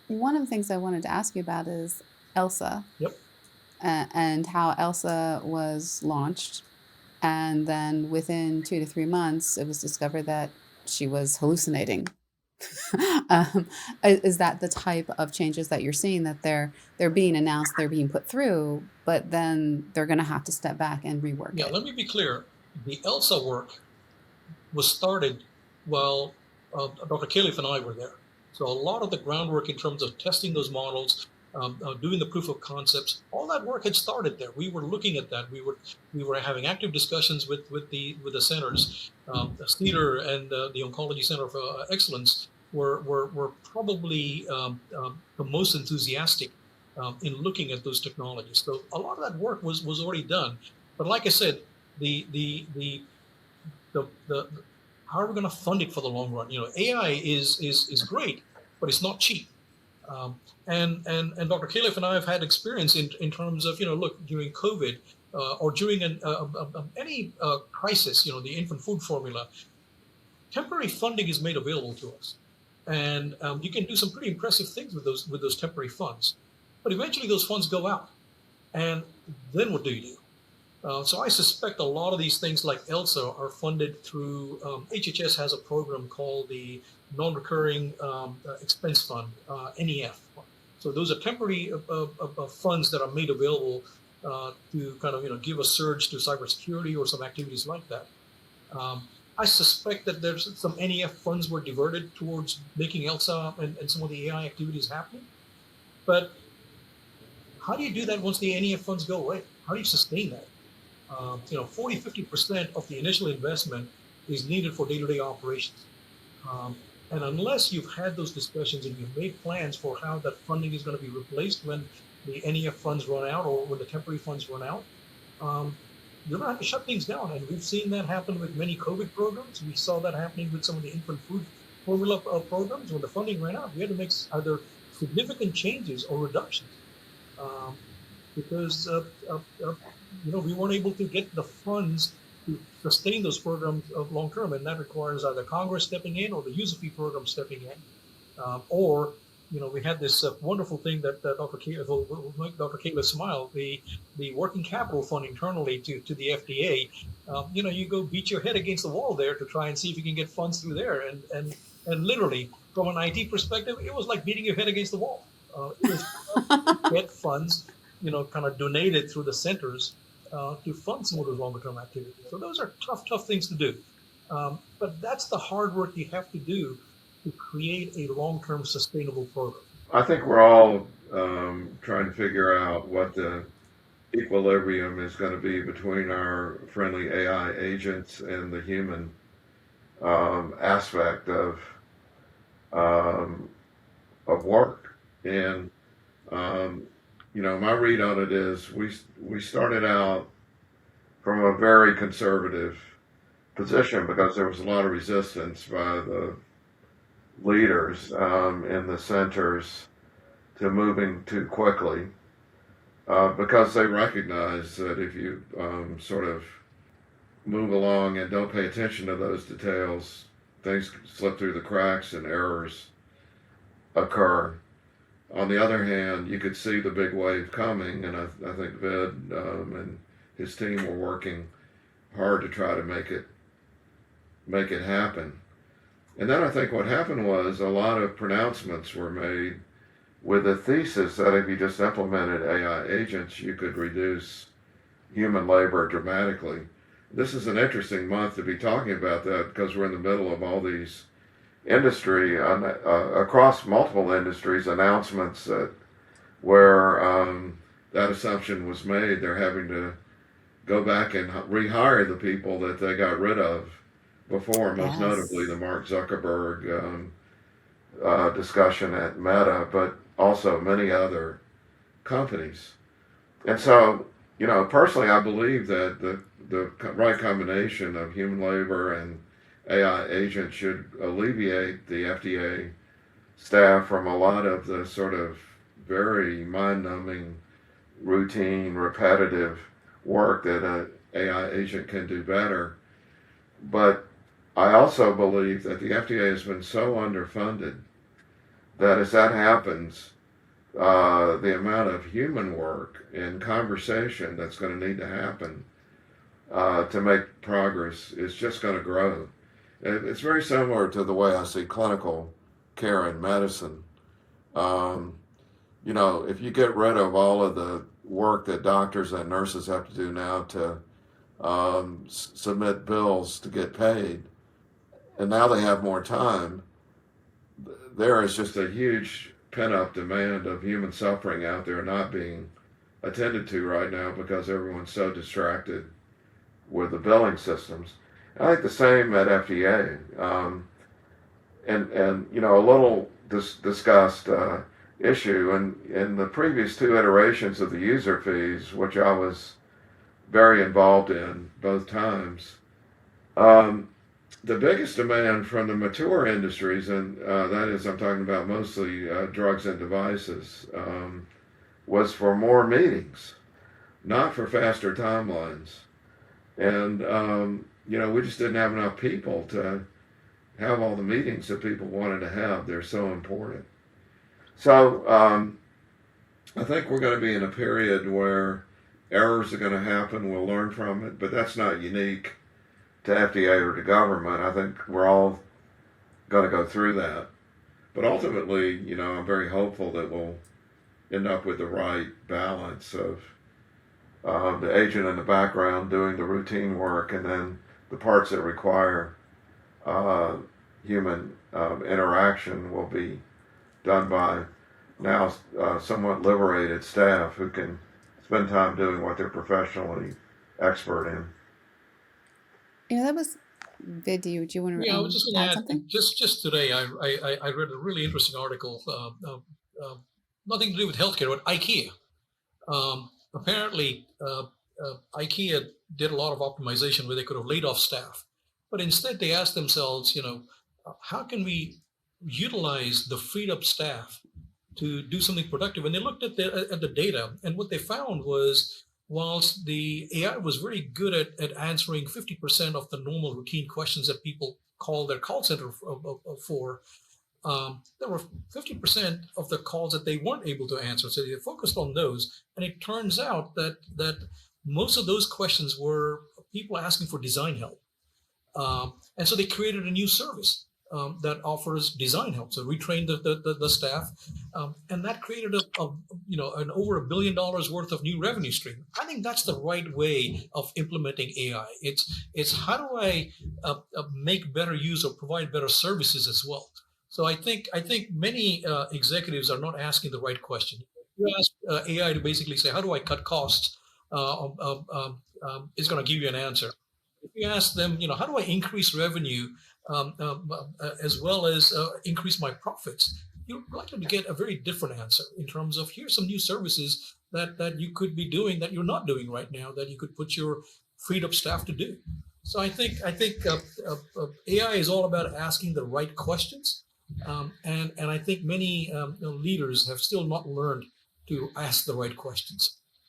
one of the things I wanted to ask you about is Elsa, Yep. and how Elsa was launched. And then within 2 to 3 months, it was discovered that she was hallucinating. um, is that the type of changes that you're seeing, that they're being announced, they're being put through, but then they're going to have to step back and rework Yeah, it? let me be clear. The ELSA work was started while Dr. Califf and I were there. So a lot of the groundwork in terms of testing those models, doing the proof of concepts, all that work had started there. We were looking at that. We were having active discussions with the centers. Cedar and the Oncology Center of Excellence were probably the most enthusiastic in looking at those technologies. So a lot of that work was already done. But like I said, the the the the how are we going to fund it for the long run? AI is great, but it's not cheap. Um, and Dr. Califf and I have had experience in terms of look, during COVID or during any crisis, the infant food formula, temporary funding is made available to us, and you can do some pretty impressive things with those temporary funds. But eventually, those funds go out, and then what do you do? So I suspect a lot of these things like ELSA are funded through HHS has a program called the Non-Recurring Expense Fund, NEF. So those are temporary funds that are made available to kind of give a surge to cybersecurity or some activities like that. Um, I suspect that there's some NEF funds were diverted towards making ELSA and some of the AI activities happening. But how do you do that once the NEF funds go away? How do you sustain that? 40, 50% of the initial investment is needed for day-to-day operations. And unless you've had those discussions and you've made plans for how that funding is going to be replaced when the NEF funds run out or when the temporary funds run out, um, you're going to have to shut things down. And we've seen that happen with many COVID programs. We saw that happening with some of the infant food formula programs. When the funding ran out, we had to make either significant changes or reductions. Um, because we weren't able to get the funds to sustain those programs of long term, and that requires either Congress stepping in or the user fee program stepping in, or we had this wonderful thing that Dr. Kayla will make Dr. Kayla smile, the working capital fund internally to the FDA. You go beat your head against the wall there to try and see if you can get funds through there, and literally from an IT perspective, it was like beating your head against the wall. It was tough to get funds, kind of donated through the centers to fund some of those longer term activities. So those are tough things to do. But that's the hard work you have to do to create a long term sustainable program. I think we're all trying to figure out what the equilibrium is going to be between our friendly AI agents and the human aspect um, of work. And um, my read on it is we started out from a very conservative position because there was a lot of resistance by the leaders in the centers to moving too quickly because they recognize that if you sort of move along and don't pay attention to those details, things slip through the cracks and errors occur. On the other hand, you could see the big wave coming, and I think Vid and his team were working hard to try to make it happen. And then I think what happened was a lot of pronouncements were made with the thesis that if you just implemented AI agents, you could reduce human labor dramatically. This is an interesting month to be talking about that because we're in the middle of all these industry across multiple industries announcements that where that assumption was made. They're having to go back and rehire the people that they got rid of before, most notably the Yes. Mark Zuckerberg discussion at Meta, but also many other companies. And so, personally, I believe that the right combination of human labor and AI agents should alleviate the FDA staff from a lot of the sort of very mind numbing, routine, repetitive work that an AI agent can do better. But I also believe that the FDA has been so underfunded that as that happens, the amount of human work and conversation that's going to need to happen to make progress is just going to grow. It's very similar to the way I see clinical care in medicine. Um, if you get rid of all of the work that doctors and nurses have to do now to submit bills to get paid, and now they have more time, there is just a huge pent up demand of human suffering out there not being attended to right now because everyone's so distracted with the billing systems. I think the same at FDA. And a little discussed issue in the previous two iterations of the user fees, which I was very involved in both times. Um, the biggest demand from the mature industries, and that is, I'm talking about mostly drugs and devices, was for more meetings, not for faster timelines. And, we just didn't have enough people to have all the meetings that people wanted to have. They're so important. So I think we're going to be in a period where errors are going to happen. We'll learn from it, but that's not unique to FDA or to government. I think we're all going to go through that. But ultimately, I'm very hopeful that we'll end up with the right balance of the agent in the background doing the routine work, and then the parts that require human interaction will be done by now somewhat liberated staff who can spend time doing what they're professionally expert in. That was Vid. Do you want Yeah, I was to just going add to add. something? Just today, I read a really interesting article. Nothing to do with healthcare, but IKEA. Apparently, IKEA did a lot of optimization where they could have laid off staff, but instead they asked themselves, how can we utilize the freed up staff to do something productive? And they looked at the data, and what they found was, whilst the AI was very good at answering 50% of the normal routine questions that people call their call center for, there were 50% of the calls that they weren't able to answer. So they focused on those. And it turns out that most of those questions were people asking for design help. And so they created a new service that offers design help. So retrained the staff, and that created an over $1 billion worth of new revenue stream. I think that's the right way of implementing AI. It's how do I make better use or provide better services as well. So I think many executives are not asking the right question. You ask AI to basically say, how do I cut costs? It's going to give you an answer. If you ask them, how do I increase revenue as well as increase my profits, you're likely to get a very different answer in terms of here's some new services that you could be doing that you're not doing right now that you could put your freed up staff to do. So I think AI is all about asking the right questions, and I think many leaders have still not learned to ask the right questions.